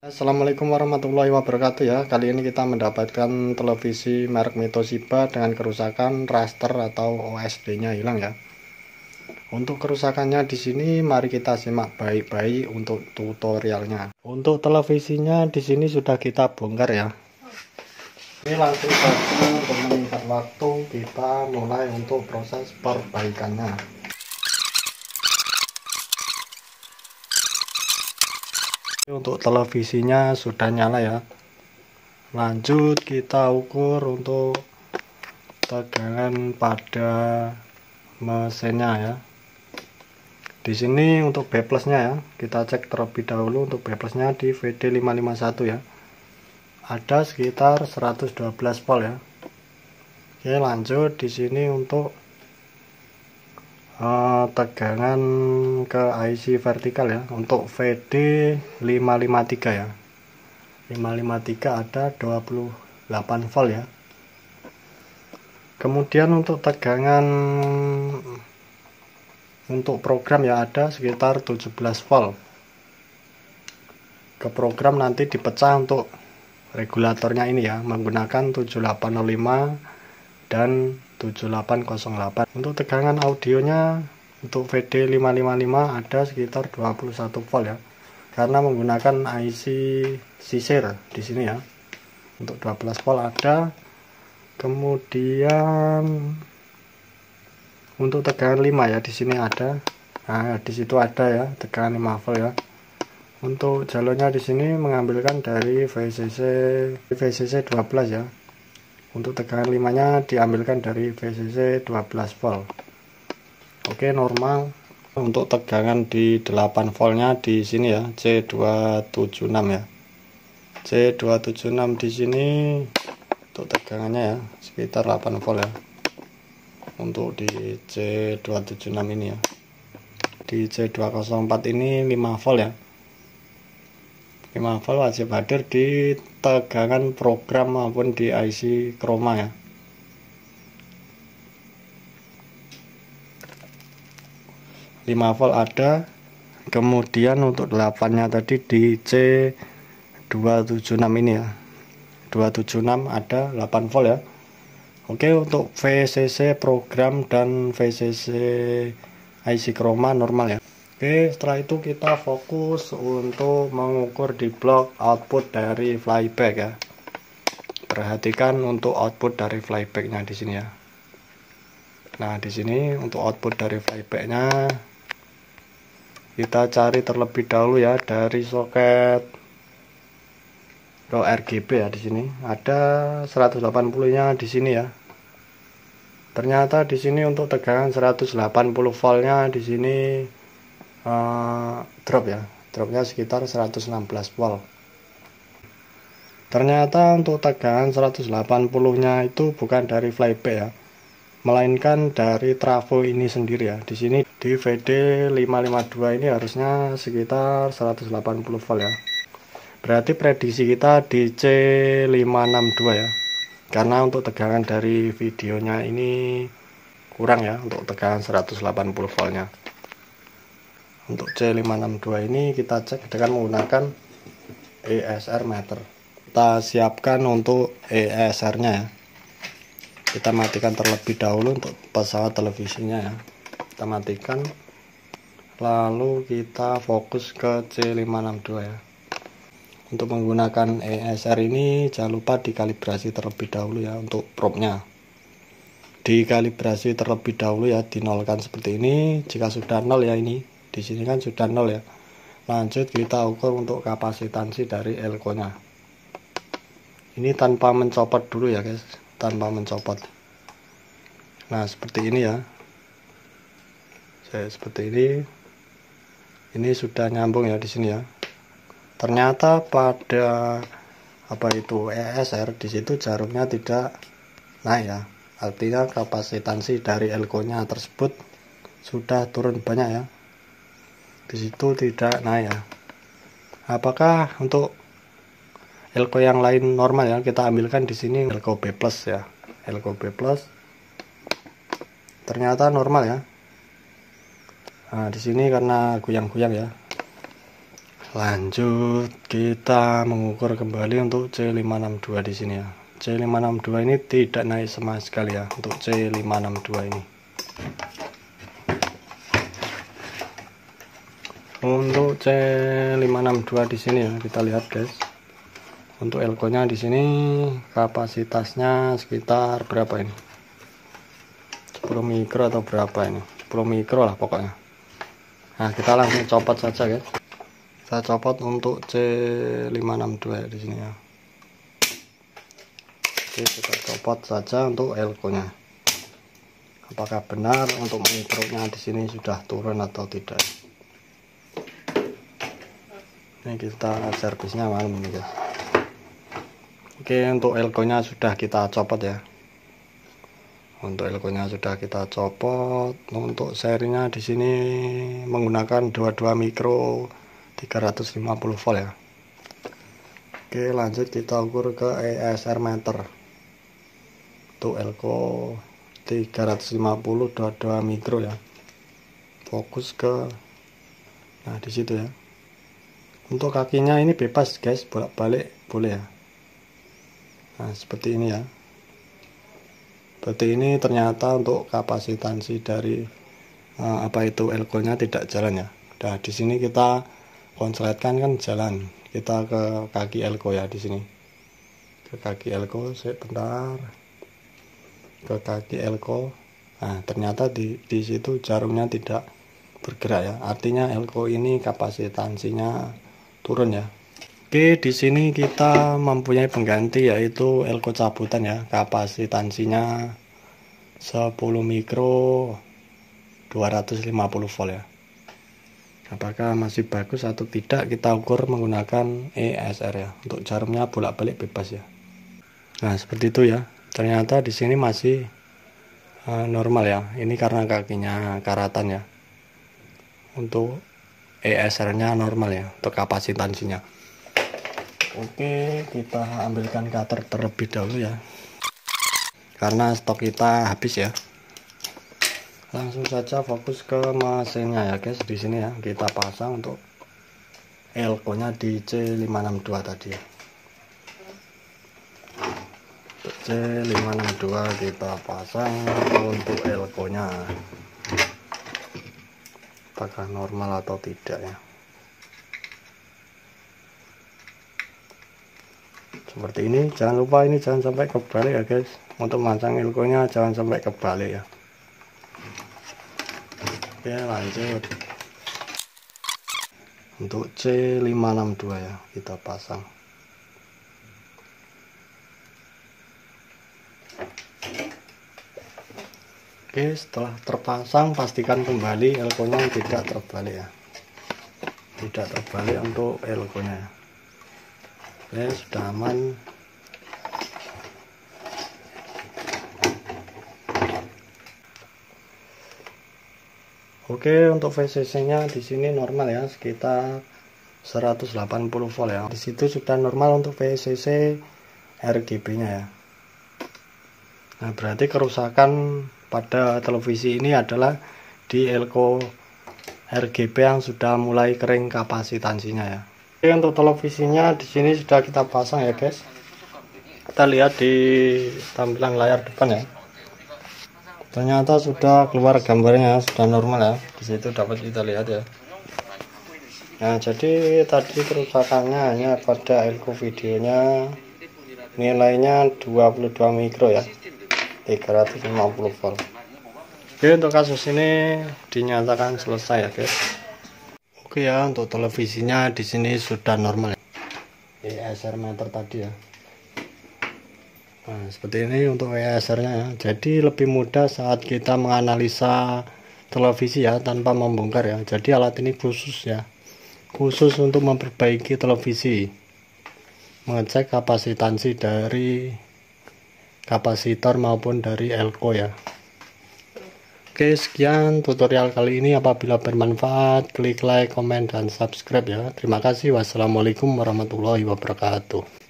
Assalamualaikum warahmatullahi wabarakatuh ya. Kali ini kita mendapatkan televisi merek Toshiba dengan kerusakan raster atau OSD-nya hilang ya. Untuk kerusakannya di sini mari kita simak baik-baik untuk tutorialnya. Untuk televisinya di sini sudah kita bongkar ya. Ini langsung saja untuk meningkat waktu kita mulai untuk proses perbaikannya. Untuk televisinya sudah nyala ya. Lanjut kita ukur untuk tegangan pada mesinnya ya. Di sini untuk B plusnya ya, kita cek terlebih dahulu. Untuk B plusnya di VD551 ya, ada sekitar 112 volt ya. Oke, lanjut di sini untuk tegangan ke IC vertikal ya. Untuk VD553 ya, 553 ada 28 volt ya. Kemudian untuk tegangan untuk program ya, ada sekitar 17 volt. Ke program nanti dipecah untuk regulatornya ini ya, menggunakan 7805 dan 7808. Untuk tegangan audionya untuk VD555 ada sekitar 21 volt ya, karena menggunakan IC sisir di sini ya. Untuk 12 volt ada. Kemudian untuk tegangan 5 ya, di sini ada. Nah, di situ ada ya, tegangan 5 volt ya. Untuk jalurnya di sini mengambilkan dari VCC 12 ya. Untuk tegangan 5-nya diambilkan dari VCC 12 volt. Oke, normal. Untuk tegangan di 8 voltnya di sini ya, C276 ya. C276 di sini untuk tegangannya ya sekitar 8 volt ya. Untuk di C276 ini ya. Di C204 ini 5 volt ya. 5 volt wajib hadir di tegangan program maupun di IC chroma ya. Lima volt ada. Kemudian untuk 8 nya tadi di C276 ini ya, 276 ada 8 volt ya. Oke, untuk VCC program dan VCC IC chroma normal ya. Oke, setelah itu kita fokus untuk mengukur di blok output dari flyback ya. Perhatikan untuk output dari flybacknya di sini ya. Nah, di sini untuk output dari flybacknya kita cari terlebih dahulu ya dari soket RGB ya. Di sini ada 180-nya di sini ya. Ternyata di sini untuk tegangan 180 voltnya di sini drop ya, dropnya sekitar 116 volt. Ternyata untuk tegangan 180-nya itu bukan dari flyback ya, melainkan dari trafo ini sendiri ya. Di sini di VD552 ini harusnya sekitar 180 volt ya. Berarti prediksi kita di C562 ya, karena untuk tegangan dari videonya ini kurang ya untuk tegangan 180 voltnya. Untuk C562 ini kita cek dengan menggunakan ESR meter. Kita siapkan untuk ESR nya ya. Kita matikan terlebih dahulu untuk pesawat televisinya ya. Kita matikan, lalu kita fokus ke C562 ya. Untuk menggunakan ESR ini jangan lupa dikalibrasi terlebih dahulu ya. Untuk probe-nya dikalibrasi terlebih dahulu ya, dinolkan seperti ini. Jika sudah nol ya, ini di sini kan sudah nol ya. Lanjut kita ukur untuk kapasitansi dari elko-nya. Ini tanpa mencopot dulu ya guys, tanpa mencopot. Nah, seperti ini ya. Seperti ini. Ini sudah nyambung ya di sini ya. Ternyata pada ESR di situ jarumnya tidak naik ya. Artinya kapasitansi dari elko-nya tersebut sudah turun banyak ya. Di situ tidak naik ya. Apakah untuk elko yang lain normal ya? Kita ambilkan di sini elko B plus ya. Elko B plus ternyata normal ya. Nah, di sini karena goyang-goyang ya. Lanjut kita mengukur kembali untuk C562 di sini ya. C562 ini tidak naik sama sekali ya untuk C562 ini. Untuk C562 di sini ya, kita lihat guys. Untuk elko-nya di sini kapasitasnya sekitar berapa ini? 10 mikro atau berapa ini? 10 mikro lah pokoknya. Nah, kita langsung copot saja guys. Kita copot untuk C562 ya di sini ya. Oke, kita copot saja untuk elko-nya. Apakah benar untuk mikronya di sini sudah turun atau tidak? Ini kita servisnya malam ini guys. Oke, untuk elko-nya sudah kita copot ya. Untuk elko-nya sudah kita copot. Untuk serinya di sini menggunakan 22 mikro 350 volt ya. Oke, lanjut kita ukur ke ESR meter. Untuk elko 350 22 mikro ya. Fokus ke di situ ya. Untuk kakinya ini bebas guys, bolak-balik boleh ya. Nah, seperti ini ya. Berarti ini ternyata untuk kapasitansi dari elko-nya tidak jalan ya. Nah, di sini kita konsletkan kan jalan. Kita ke kaki elko ya di sini. Ke kaki elko sebentar. Ke kaki elko. Nah, ternyata di situ jarumnya tidak bergerak ya. Artinya elko ini kapasitansinya turun ya. Oke, di sini kita mempunyai pengganti yaitu elko cabutan ya. Kapasitansinya 10 mikro 250 volt ya. Apakah masih bagus atau tidak, kita ukur menggunakan ESR ya. Untuk jarumnya bolak-balik bebas ya. Nah, seperti itu ya. Ternyata di sini masih normal ya. Ini karena kakinya karatan ya. Untuk ESR-nya normal ya, untuk kapasitansinya. Oke, kita ambilkan cutter terlebih dahulu ya. Karena stok kita habis ya. Langsung saja fokus ke mesinnya ya guys. Di sini ya kita pasang untuk elko-nya di C562 tadi ya. Untuk C562 kita pasang untuk elko-nya. Apakah normal atau tidak ya. Seperti ini, jangan lupa ini jangan sampai kebalik ya guys. Untuk masang elko-nya jangan sampai kebalik ya. Oke, lanjut. Untuk C562 ya kita pasang. Oke, setelah terpasang pastikan kembali elko-nya tidak terbalik ya. Tidak terbalik untuk elko-nya ya. Oke, sudah aman. Oke, untuk VCC-nya di sini normal ya, sekitar 180 volt ya. Di situ sudah normal untuk VCC RGB-nya ya. Nah, berarti kerusakan pada televisi ini adalah di elko RGB yang sudah mulai kering kapasitansinya ya. Oke, untuk televisinya di sini sudah kita pasang ya guys. Kita lihat di tampilan layar depan ya. Ternyata sudah keluar gambarnya, sudah normal ya. Di situ dapat kita lihat ya. Nah, jadi tadi kerusakannya hanya pada elko videonya, nilainya 22 mikro ya, 350 volt. Oke, untuk kasus ini dinyatakan selesai ya guys. Oke ya, untuk televisinya di sini sudah normal ya. ESR meter tadi ya. Nah, seperti ini untuk ESR-nya ya. Jadi lebih mudah saat kita menganalisa televisi ya tanpa membongkar ya. Jadi alat ini khusus ya. Khusus untuk memperbaiki televisi. Mengecek kapasitansi dari kapasitor maupun dari elko ya. Oke, sekian tutorial kali ini. Apabila bermanfaat, klik like, komen, dan subscribe ya. Terima kasih. Wassalamualaikum warahmatullahi wabarakatuh.